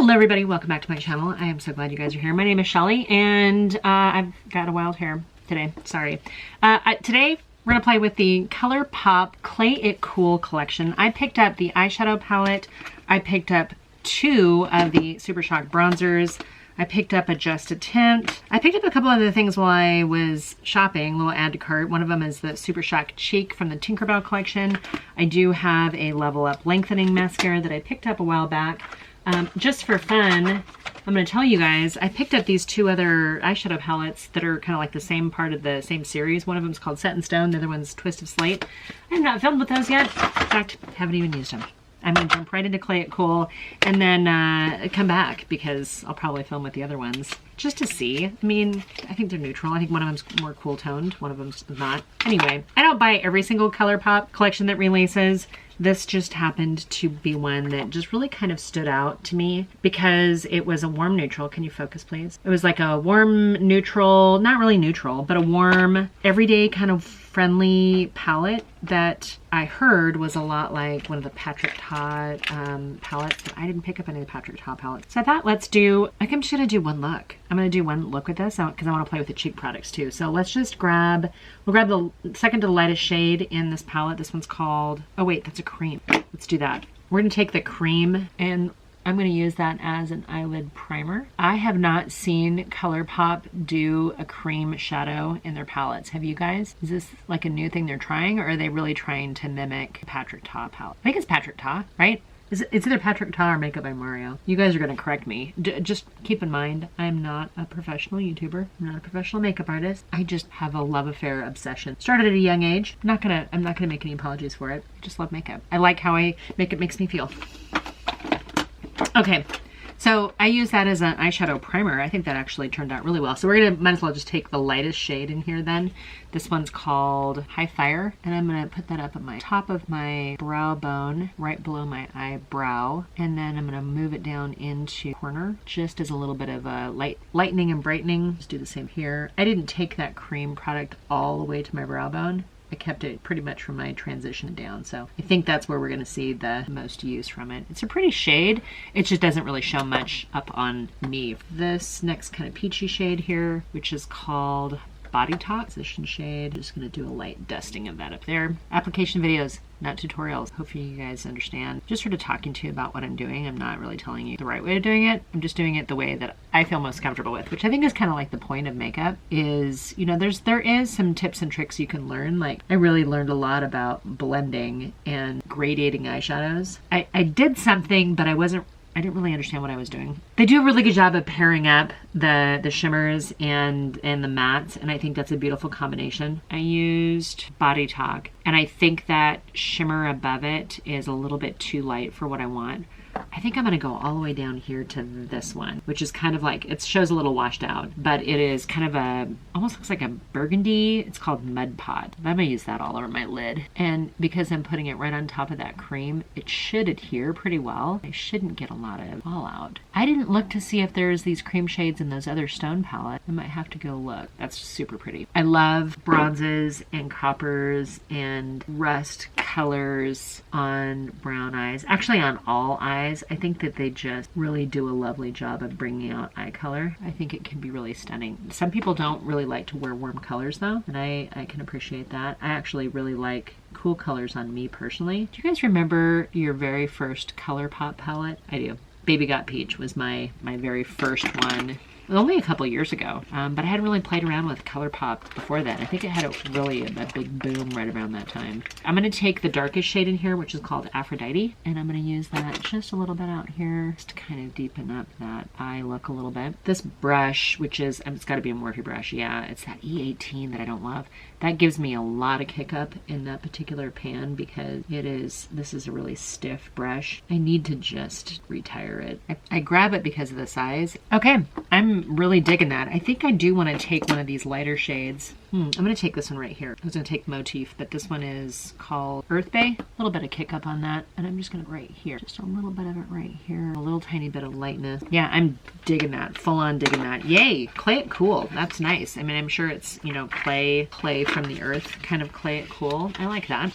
Hello everybody, welcome back to my channel. I am so glad you guys are here. My name is Shelly and I've got a wild hair today, sorry. Today we're gonna play with the Colourpop Clay It Cool collection. I picked up the eyeshadow palette. I picked up 2 of the Super Shock bronzers. I picked up a Just a Tint. I picked up a couple other things while I was shopping, little add to cart. One of them is the Super Shock Cheek from the Tinkerbell collection. I do have a Level Up Lengthening Mascara that I picked up a while back. Just for fun, I'm going to tell you guys, I picked up these 2 other eyeshadow palettes that are kind of like the same part of the same series. One of them is called Set in Stone, the other one's Twist of Slate. I have not filmed with those yet. In fact, haven't even used them. I'm going to jump right into Clay It Cool and then come back because I'll probably film with the other ones just to see. I mean, I think they're neutral. I think one of them's more cool toned, one of them's not. Anyway, I don't buy every single Colourpop collection that releases. This just happened to be one that just really kind of stood out to me because it was a warm neutral. Can you focus, please? It was like a warm neutral, not really neutral, but a warm, everyday kind of friendly palette that I heard was a lot like one of the Patrick Ta palettes, but I didn't pick up any of the Patrick Ta palettes. So I thought, I'm just gonna do one look. I'm gonna do one look with this because I want to play with the cheek products too. So let's just we'll grab the second to the lightest shade in this palette. This one's called, oh wait, that's a cream. Let's do that. We're gonna take the cream and I'm going to use that as an eyelid primer. I have not seen Colourpop do a cream shadow in their palettes. Have you guys? Is this like a new thing they're trying, or are they really trying to mimic Patrick Ta palette? I think it's Patrick Ta, right? It's either Patrick Ta or Makeup by Mario. You guys are going to correct me. Just keep in mind, I'm not a professional YouTuber. I'm not a professional makeup artist. I just have a love affair obsession. Started at a young age. I'm not gonna make any apologies for it. I just love makeup. I like how makeup makes me feel. Okay, so I use that as an eyeshadow primer. I think that actually turned out really well. So might as well just take the lightest shade in here then. This one's called High Fire, and I'm gonna put that up at my top of my brow bone, right below my eyebrow, and then I'm gonna move it down into the corner, just as a little bit of a lightening and brightening. Just do the same here. I didn't take that cream product all the way to my brow bone. I kept it pretty much from my transition down, so I think that's where we're going to see the most use from it. It's a pretty shade. It just doesn't really show much up on me. This next kind of peachy shade here, which is called Body Talk, position shade. Just going to do a light dusting of that up there. Application videos, not tutorials. Hopefully you guys understand. Just sort of talking to you about what I'm doing. I'm not really telling you the right way of doing it. I'm just doing it the way that I feel most comfortable with, which I think is kind of like the point of makeup is, you know, there is some tips and tricks you can learn. Like I really learned a lot about blending and gradating eyeshadows. I did something, but I didn't really understand what I was doing. They do a really good job of pairing up the shimmers and the mattes, and I think that's a beautiful combination. I used Body Talk, and I think that shimmer above it is a little bit too light for what I want. I think I'm gonna go all the way down here to this one, which is kind of like, it shows a little washed out, but it is kind of almost looks like a burgundy. It's called Mud Pot. I'm gonna use that all over my lid. And because I'm putting it right on top of that cream, it should adhere pretty well. I shouldn't get a lot of fallout. I didn't look to see if there's these cream shades in those other stone palettes. I might have to go look. That's super pretty. I love bronzes and coppers and rust colors on brown eyes. Actually on all eyes. I think that they just really do a lovely job of bringing out eye color. I think it can be really stunning. Some people don't really like to wear warm colors though, and I can appreciate that. I actually really like cool colors on me personally. Do you guys remember your very first Colourpop palette? I do. Baby Got Peach was my very first one. Only a couple years ago, but I hadn't really played around with Colourpop before then. I think it had a big boom right around that time. I'm going to take the darkest shade in here, which is called Aphrodite, and I'm going to use that just a little bit out here, just to kind of deepen up that eye look a little bit. This brush, which is, it's got to be a Morphe brush, yeah, it's that E18 that I don't love. That gives me a lot of kick up in that particular pan because this is a really stiff brush. I need to just retire it. I grab it because of the size. Okay, I'm really digging that. I think I do want to take one of these lighter shades. I'm going to take this one right here. I was going to take Motif, but this one is called Earth Bay. A little bit of kick up on that. And I'm just going to right here. Just a little bit of it right here. A little tiny bit of lightness. Yeah, I'm digging that, full on digging that. Yay, Clay It Cool. That's nice. I mean, I'm sure it's, you know, clay from the earth, kind of Clay It Cool. I like that.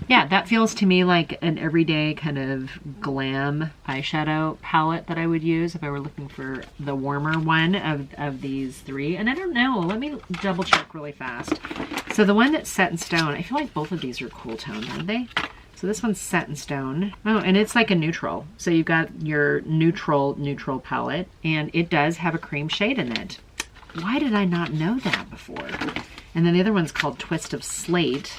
Yeah, that feels to me like an everyday kind of glam eyeshadow palette that I would use if I were looking for the warmer one of these three. And I don't know, let me double check really fast. So the one that's Set in Stone, I feel like both of these are cool toned, aren't they? So this one's Set in Stone. Oh, and it's like a neutral. So you've got your neutral palette, and it does have a cream shade in it. Why did I not know that before? And then the other one's called Twist of Slate.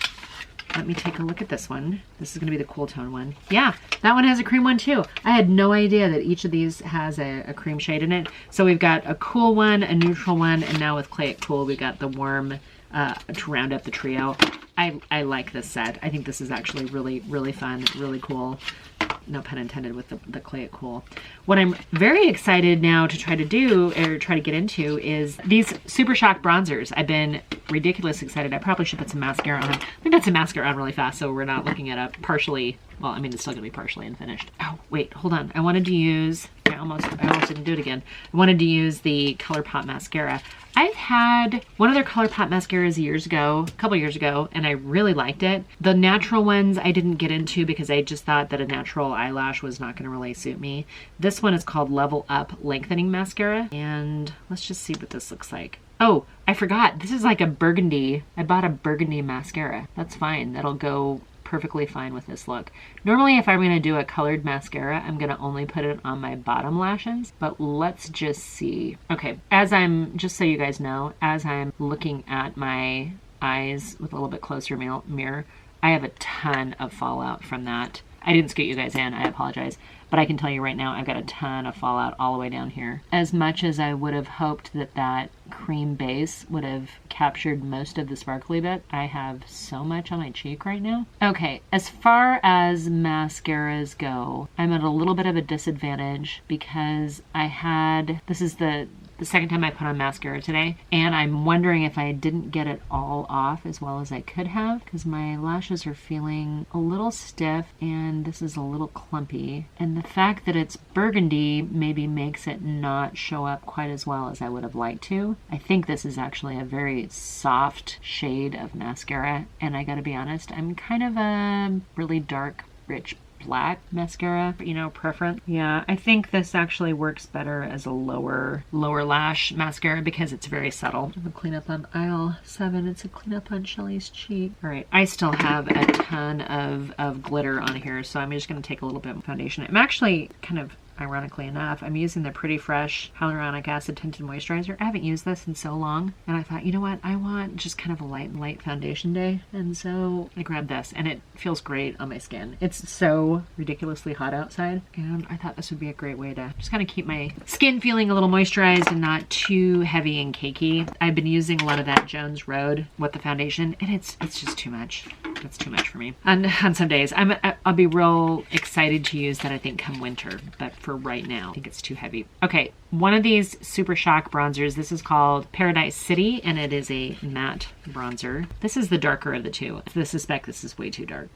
Let me take a look at this one. This is gonna be the cool tone one. Yeah, that one has a cream one too. I had no idea that each of these has a cream shade in it. So we've got a cool one, a neutral one, and now with Clay It Cool, we got the warm to round up the trio. I like this set. I think this is actually really, really fun, really cool. No pun intended with the Clay It Cool. What I'm very excited now to try to do, or try to get into, is these Super Shock bronzers. I've been ridiculously excited. I probably should put some mascara on. Let me put some mascara on really fast so we're not looking at a partially, well, I mean, it's still gonna be partially unfinished. Oh, wait, hold on. I wanted to use, I almost didn't do it again. I wanted to use the Colourpop mascara. I've had one of their Colourpop mascaras a couple years ago, and I really liked it. The natural ones I didn't get into because I just thought that a natural eyelash was not gonna really suit me. This one is called Level Up Lengthening Mascara, and let's just see what this looks like. Oh, I forgot. This is like a burgundy. I bought a burgundy mascara. That's fine. That'll go perfectly fine with this look. Normally, if I'm going to do a colored mascara, I'm going to only put it on my bottom lashes, but let's just see. Okay, just so you guys know, as I'm looking at my eyes with a little bit closer mirror, I have a ton of fallout from that. I didn't scoot you guys in, I apologize. But I can tell you right now, I've got a ton of fallout all the way down here. As much as I would have hoped that cream base would have captured most of the sparkly bit, I have so much on my cheek right now. Okay, as far as mascaras go, I'm at a little bit of a disadvantage because this is the second time I put on mascara today, and I'm wondering if I didn't get it all off as well as I could have, because my lashes are feeling a little stiff and this is a little clumpy, and the fact that it's burgundy maybe makes it not show up quite as well as I would have liked to. I think this is actually a very soft shade of mascara, and I gotta be honest, I'm kind of a really dark, rich black mascara, you know, preference. Yeah, I think this actually works better as a lower lash mascara because it's very subtle. I'm gonna clean up on aisle 7. It's a clean up on Shelly's cheek. All right, I still have a ton of glitter on here, so I'm just gonna take a little bit of foundation. I'm actually kind of, ironically enough, I'm using the Pretty Fresh Hyaluronic Acid Tinted Moisturizer. I haven't used this in so long, and I thought, you know what, I want just kind of a light foundation day, and so I grabbed this, and it feels great on my skin. It's so ridiculously hot outside, and I thought this would be a great way to just kind of keep my skin feeling a little moisturized and not too heavy and cakey. I've been using a lot of that Jones Road with the foundation, and it's just too much. It's too much for me. On some days, I'll be real excited to use that, I think, come winter, but for right now, I think it's too heavy. Okay, one of these Super Shock bronzers, this is called Paradise City, and it is a matte bronzer. This is the darker of the two. I suspect this is way too dark.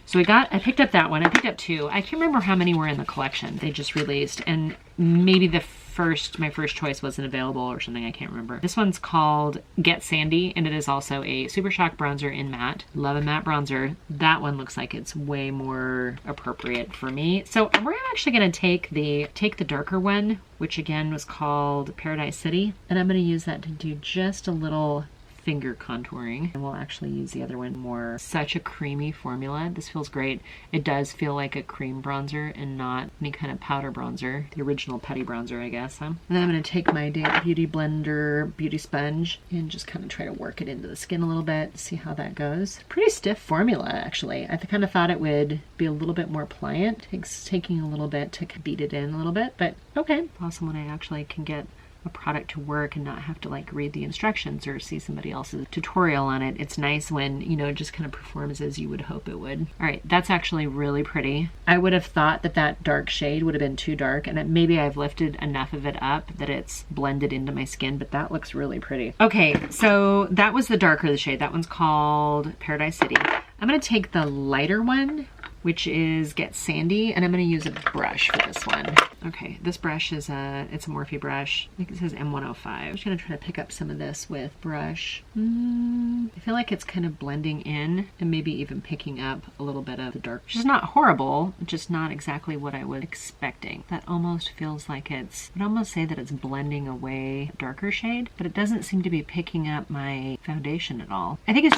So I picked up that one. I picked up 2. I can't remember how many were in the collection they just released, and maybe my first choice wasn't available or something, I can't remember. This one's called Get Sandy, and it is also a Super Shock bronzer in matte. Love a matte bronzer. That one looks like it's way more appropriate for me. So we're actually gonna take the darker one, which again was called Paradise City, and I'm gonna use that to do just a little finger contouring, and we'll actually use the other one more. Such a creamy formula. This feels great. It does feel like a cream bronzer and not any kind of powder bronzer. The original putty bronzer, I guess. And then I'm going to take my Damp Beauty Blender beauty sponge and just kind of try to work it into the skin a little bit, see how that goes. Pretty stiff formula, actually. I kind of thought it would be a little bit more pliant. It's taking a little bit to beat it in a little bit, but okay. Awesome when I actually can get a product to work and not have to like read the instructions or see somebody else's tutorial on it. It's nice when, you know, it just kind of performs as you would hope it would. All right, that's actually really pretty. I would have thought that dark shade would have been too dark, and maybe I've lifted enough of it up that it's blended into my skin, but that looks really pretty. Okay, so that was the darker the shade. That one's called Paradise City. I'm gonna take the lighter one, which is Get Sandy, and I'm going to use a brush for this one. Okay, this brush is it's a Morphe brush. I think it says M105. I'm just going to try to pick up some of this with brush. I feel like it's kind of blending in and maybe even picking up a little bit of the dark, which is not horrible, just not exactly what I was expecting. That almost feels like I'd almost say that it's blending away a darker shade, but it doesn't seem to be picking up my foundation at all. I think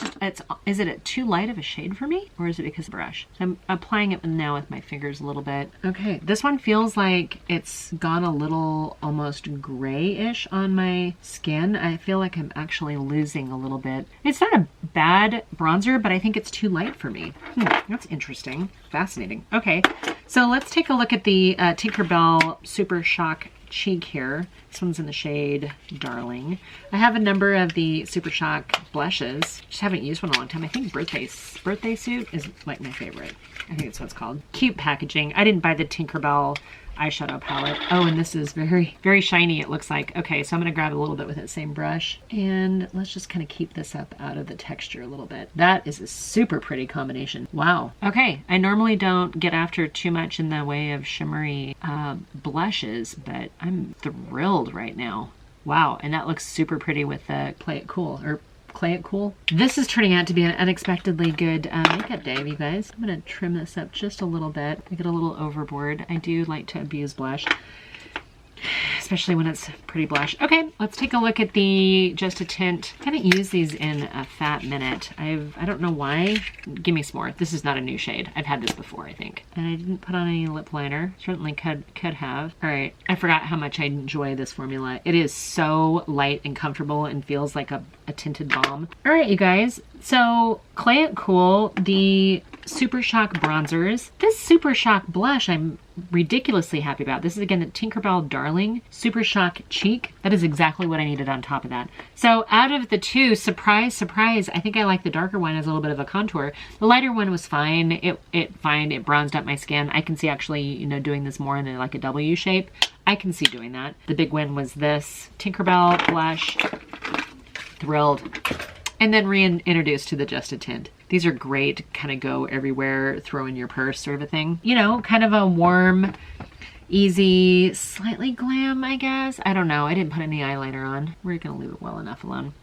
is it too light of a shade for me, or is it because of the brush? So I'm applying it now with my fingers a little bit. Okay, this one feels like it's gone a little almost grayish on my skin. I feel like I'm actually losing a little bit. It's not a bad bronzer, but I think it's too light for me. That's interesting. Fascinating. Okay, so let's take a look at the Tinkerbell Super Shock Cheek here. This one's in the shade Darling. I have a number of the Super Shock blushes. Just haven't used one in a long time. I think Birthday Suit is like my favorite. I think that's what it's called. Cute packaging. I didn't buy the Tinkerbell eyeshadow palette. Oh, and this is very, very shiny, it looks like. Okay, so I'm gonna grab a little bit with that same brush, and let's just kind of keep this up out of the texture a little bit. That is a super pretty combination. Wow. Okay, I normally don't get after too much in the way of shimmery blushes, but I'm thrilled right now. Wow, and that looks super pretty with the Play It Cool, or Clay It Cool. This is turning out to be an unexpectedly good makeup day, you guys. I'm gonna trim this up just a little bit. I get a little overboard. I do like to abuse blush, especially when it's pretty blush. Okay, let's take a look at the Just a Tint. I haven't used these in a fat minute. I don't know why. Give me some more. This is not a new shade. I've had this before, I think. And I didn't put on any lip liner. Certainly could have. All right, I forgot how much I enjoy this formula. It is so light and comfortable and feels like a tinted balm. All right, you guys. So Clay It Cool, the Super Shock bronzers. This Super Shock blush I'm ridiculously happy about. This is again the Tinkerbell Darling Super Shock Cheek. That is exactly what I needed on top of that. So out of the two, surprise, surprise, I think I like the darker one as a little bit of a contour. The lighter one was fine. It bronzed up my skin. I can see actually, you know, doing this more in like a W shape. I can see doing that. The big win was this Tinkerbell blush. Thrilled. And then reintroduced to the Just a Tint. These are great, kind of go everywhere, throw in your purse sort of a thing. You know, kind of a warm, easy, slightly glam, I guess. I don't know. I didn't put any eyeliner on. We're gonna leave it well enough alone.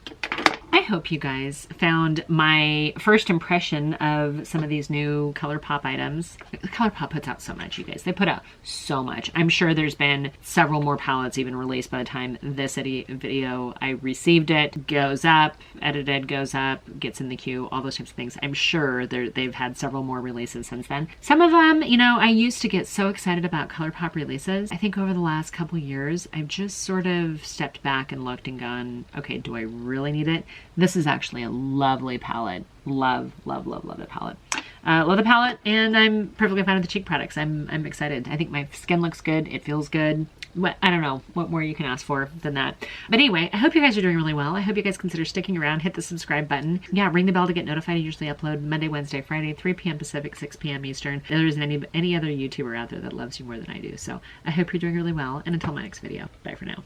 I hope you guys found my first impression of some of these new Colourpop items. Colourpop puts out so much, you guys. They put out so much. I'm sure there's been several more palettes even released by the time this video I received it. Goes up, edited, goes up, gets in the queue, all those types of things. I'm sure they've had several more releases since then. Some of them, you know, I used to get so excited about Colourpop releases. I think over the last couple years, I've just sort of stepped back and looked and gone, okay, do I really need it? This is actually a lovely palette. Love, love, love, love the palette. Love the palette, and I'm perfectly fine with the cheek products. I'm excited. I think my skin looks good. It feels good. I don't know what more you can ask for than that. But anyway, I hope you guys are doing really well. I hope you guys consider sticking around. Hit the subscribe button. Yeah, ring the bell to get notified. I usually upload Monday, Wednesday, Friday, 3 p.m. Pacific, 6 p.m. Eastern. There isn't any other YouTuber out there that loves you more than I do. So I hope you're doing really well. And until my next video, bye for now.